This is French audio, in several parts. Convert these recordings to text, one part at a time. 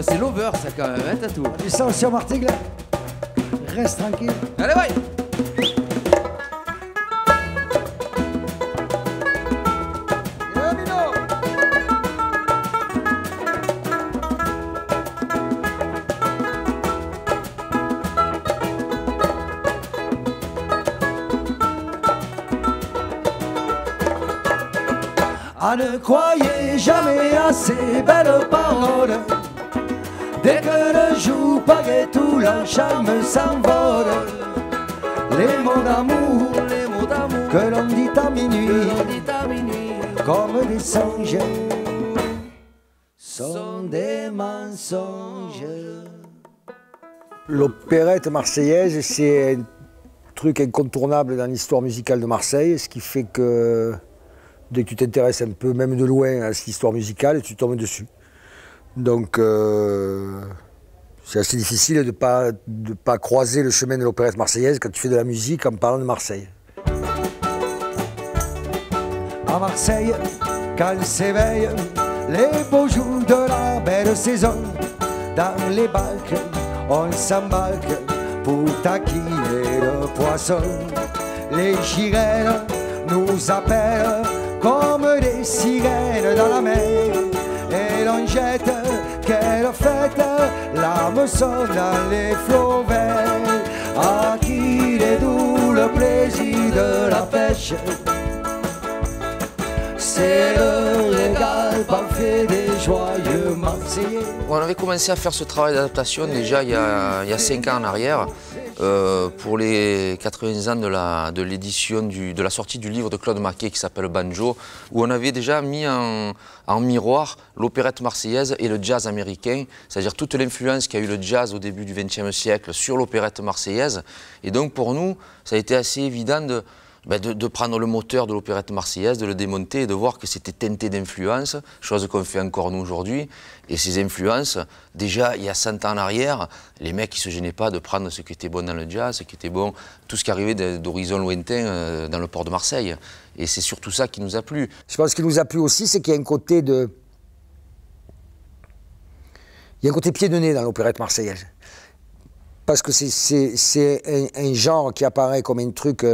Ça c'est l'over ça quand même, hein, Tatou. Tu sens sur Martigues là? Reste tranquille. Allez, ouais. Ah, ne croyez jamais à ces belles paroles. Dès que le jour paraît, tout leur charme s'envole. Les mots d'amour que l'on dit à minuit, comme des songes, sont des mensonges. L'opérette marseillaise, c'est un truc incontournable dans l'histoire musicale de Marseille, ce qui fait que dès que tu t'intéresses un peu, même de loin, à cette histoire musicale, tu tombes dessus. Donc, c'est assez difficile de ne pas croiser le chemin de l'opérette marseillaise quand tu fais de la musique en parlant de Marseille. À Marseille, quand s'éveillent les beaux jours de la belle saison, dans les barques, on s'embarque pour taquiner le poisson. Les girelles nous appellent comme des sirènes dans la mer, et l'on jette, quelle fête, l'hameçon dans les flots verts. À qui est doux le plaisir de la pêche, c'est le régal parfait des joyeux Marseillais. On avait commencé à faire ce travail d'adaptation déjà il y a 5 ans en arrière, pour les 80 ans de l'édition de la sortie du livre de Claude Maquet qui s'appelle Banjo, où on avait déjà mis en miroir l'opérette marseillaise et le jazz américain, c'est-à-dire toute l'influence qu'a eu le jazz au début du XXe siècle sur l'opérette marseillaise. Et donc pour nous, ça a été assez évident de prendre le moteur de l'opérette marseillaise, de le démonter et de voir que c'était teinté d'influences, chose qu'on fait encore nous aujourd'hui. Et ces influences, déjà il y a 100 ans en arrière, les mecs ils ne se gênaient pas de prendre ce qui était bon dans le jazz, ce qui était bon, tout ce qui arrivait d'horizons lointains dans le port de Marseille. Et c'est surtout ça qui nous a plu. Je pense qu'il nous a plu aussi, c'est qu'il y a un côté de... Il y a un côté pied de nez dans l'opérette marseillaise. Parce que c'est un genre qui apparaît comme un truc...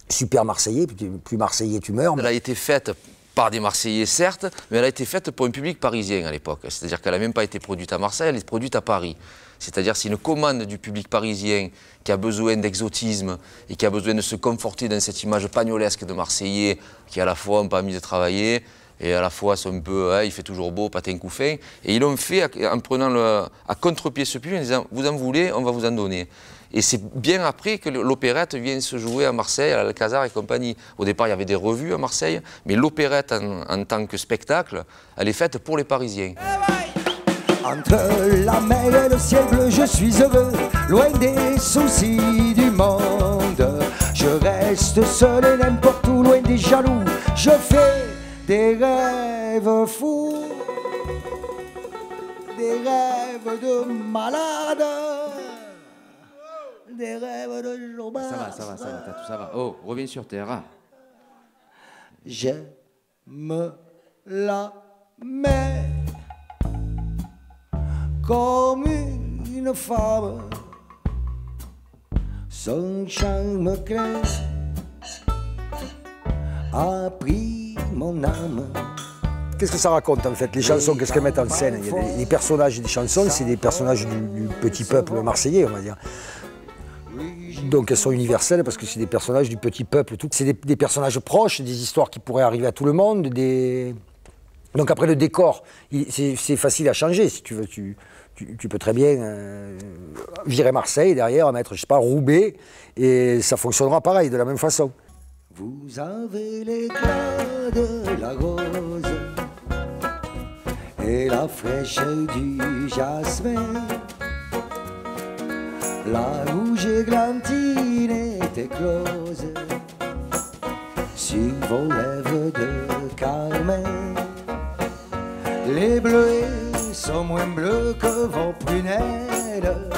super marseillais, plus marseillais tu meurs. Elle a été faite par des Marseillais certes, mais elle a été faite pour un public parisien à l'époque. C'est-à-dire qu'elle n'a même pas été produite à Marseille, elle est produite à Paris. C'est-à-dire c'est une commande du public parisien qui a besoin d'exotisme et qui a besoin de se conforter dans cette image pagnolesque de Marseillais qui à la fois n'ont pas envie de travailler et à la fois sont un peu, il fait toujours beau, patin couffin. Et ils l'ont fait en prenant à contre-pied ce public en disant vous en voulez, on va vous en donner. Et c'est bien après que l'opérette vient se jouer à Marseille, à l'Alcazar et compagnie. Au départ, il y avait des revues à Marseille, mais l'opérette en tant que spectacle, elle est faite pour les Parisiens. Entre la mer et le ciel bleu, je suis heureux, loin des soucis du monde. Je reste seul et n'importe où, loin des jaloux. Je fais des rêves fous, des rêves de malade. Des rêves de jour. Ça va, Tatou, ça va. Oh, reviens sur terre. Hein. J'aime la mer comme une femme, son charme clair a pris mon âme. Qu'est-ce que ça raconte en fait? Les chansons, qu'est-ce qu'elles mettent en scène? Il y a les personnages des chansons, c'est des personnages du petit peuple marseillais, on va dire. Donc elles sont universelles parce que c'est des personnages du petit peuple. C'est des personnages proches, des histoires qui pourraient arriver à tout le monde. Donc après le décor, c'est facile à changer. Si tu veux, tu peux très bien virer Marseille derrière, mettre, je sais pas, Roubaix, et ça fonctionnera pareil, de la même façon. Vous avez l'éclat de la rose et la fraîcheur du jasmin. La rouge églantine est éclose sur vos lèvres de carmin. Les bleuets sont moins bleus que vos prunelles.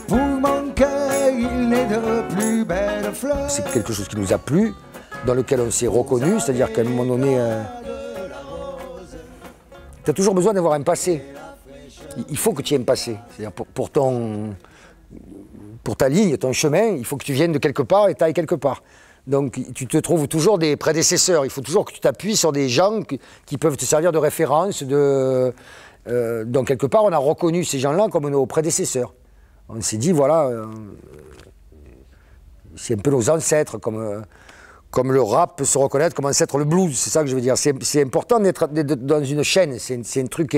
Pour mon cœur, il n'est de plus belles fleurs. C'est quelque chose qui nous a plu, dans lequel on s'est reconnu, c'est-à-dire qu'à un moment donné, tu as toujours besoin d'avoir un passé. il faut que tu aies un passé. C'est-à-dire pour ta ligne, ton chemin, il faut que tu viennes de quelque part et tu ailles quelque part. Donc tu te trouves toujours des prédécesseurs. Il faut toujours que tu t'appuies sur des gens qui peuvent te servir de référence. Donc quelque part, on a reconnu ces gens-là comme nos prédécesseurs. On s'est dit, voilà, c'est un peu nos ancêtres, comme le rap peut se reconnaître comme ancêtre le blues. C'est ça que je veux dire. C'est important d'être dans une chaîne. C'est un truc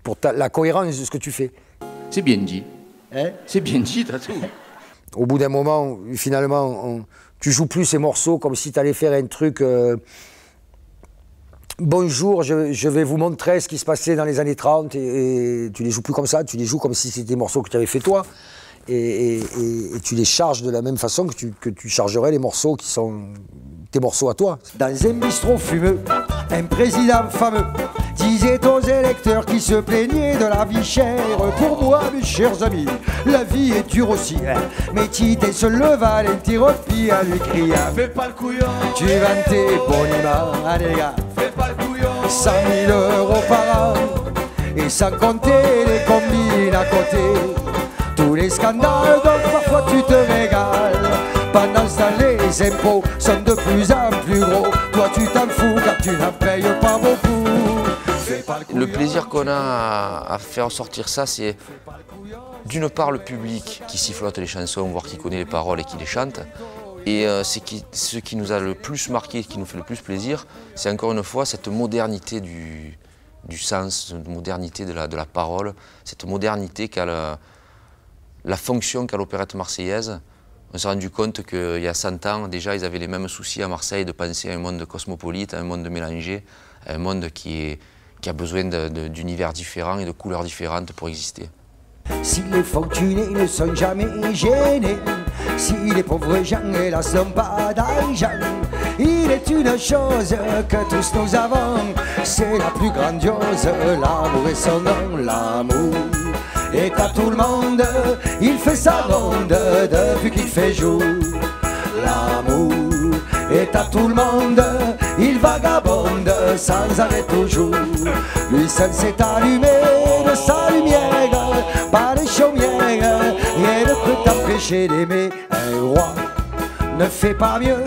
pour la cohérence de ce que tu fais. C'est bien dit. Hein? C'est bien dit, Tatou. Au bout d'un moment, finalement, tu joues plus ces morceaux comme si tu allais faire un truc. Bonjour, je vais vous montrer ce qui se passait dans les années 30 et tu les joues plus comme ça, tu les joues comme si c'était des morceaux que tu avais fait toi et tu les charges de la même façon que tu chargerais les morceaux qui sont tes morceaux à toi. Dans un bistrot fumeux, un président fameux disait aux électeurs qui se plaignaient de la vie chère: pour moi, mes chers amis, la vie est dure aussi. Mais Tite se leva, l'interrompit à lui cria: fais pas le couillon, tu vantais boniment, allez les gars, fais pas le couillon. 100 000 € par an, et sans compter les combines à côté. Tous les scandales, donc parfois tu te régales. Pendant ce temps, les impôts sont de plus en plus gros. Toi tu t'en fous car tu n'en payes pas beaucoup. Le plaisir qu'on a à faire sortir ça, c'est d'une part le public qui sifflote les chansons, voire qui connaît les paroles et qui les chante. Et ce qui nous a le plus marqué, qui nous fait le plus plaisir, c'est encore une fois cette modernité du sens, cette modernité de la parole, cette modernité qu'a la fonction qu'a l'opérette marseillaise. On s'est rendu compte qu'il y a 100 ans, déjà, ils avaient les mêmes soucis à Marseille de penser à un monde cosmopolite, à un monde mélangé, à un monde qui a besoin d'univers différents et de couleurs différentes pour exister. Si les fortunés ne sont jamais gênés, si les pauvres gens hélas n'ont pas d'argent, il est une chose que tous nous avons, c'est la plus grandiose, l'amour et son nom, l'amour. Et à tout le monde, il fait sa ronde depuis qu'il fait jour. L'amour est à tout le monde, il vagabonde sans arrêt toujours. Lui seul s'est allumé de sa lumière, par les chaumières, rien ne peut t'empêcher d'aimer. Un roi ne fait pas mieux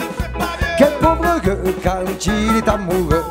qu'un pauvre gueux quand il est amoureux.